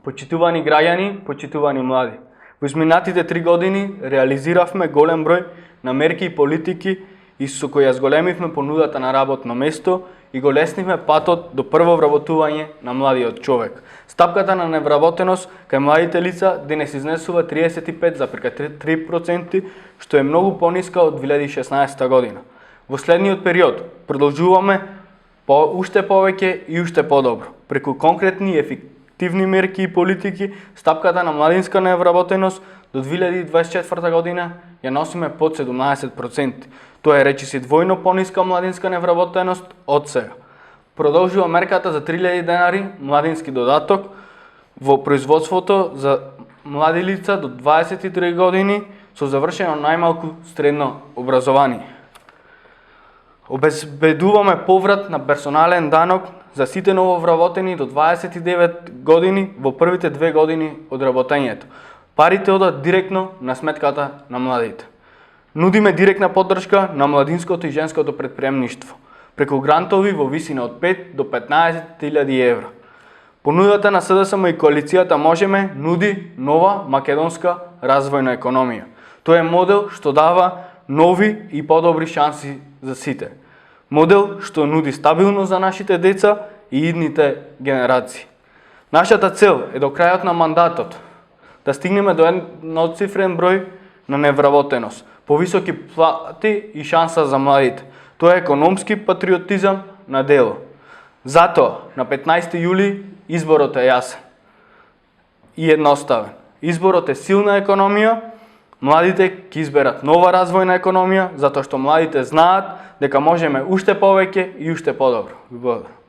Почитувани граѓани, почитувани млади. Во изминатите 3 години реализиравме голем број на мерки и политики и со кои ја зголемивме понудата на работно место и го леснивме патот до прво вработување на младиот човек. Стапката на невработеност кај младите лица денес изнесува 35,3%, што е многу пониска од 2016 година. Во следниот период продолжуваме уште повеќе и уште подобро. Преку конкретни и ефективни мерки и политики, стапката на младинска невработеност до 2024 година ја носиме под 17%. Тоа е речиси двојно пониска младинска невработеност од сега. Продолжува мерката за 3000 денари младински додаток во производството за млади лица до 23 години со завршено најмалку средно образование. Обезбедуваме поврат на персонален данок за сите нововработени до 29 години во првите 2 години од работењето. Парите одат директно на сметката на младите. Нудиме директна поддршка на младинското и женското претприемништво преку грантови во висина од 5 до 15.000 евра. Понудата на СДСМ и коалицијата Можеме нуди нова македонска развојна економија. Тоа е модел што дава нови и подобри шанси за сите. Модел што нуди стабилност за нашите деца и идните генерации. Нашата цел е до крајот на мандатот да стигнеме до едноцифрен број на невработеност, повисоки плати и шанса за младите. Тоа е економски патриотизам на дело. Затоа, на 15 јули, изборот е јасен и едноставен. Изборот е силна економија, младите ќе изберат нова развојна економија, затоа што младите знаат дека можеме уште повеќе и уште подобро. Благодарам.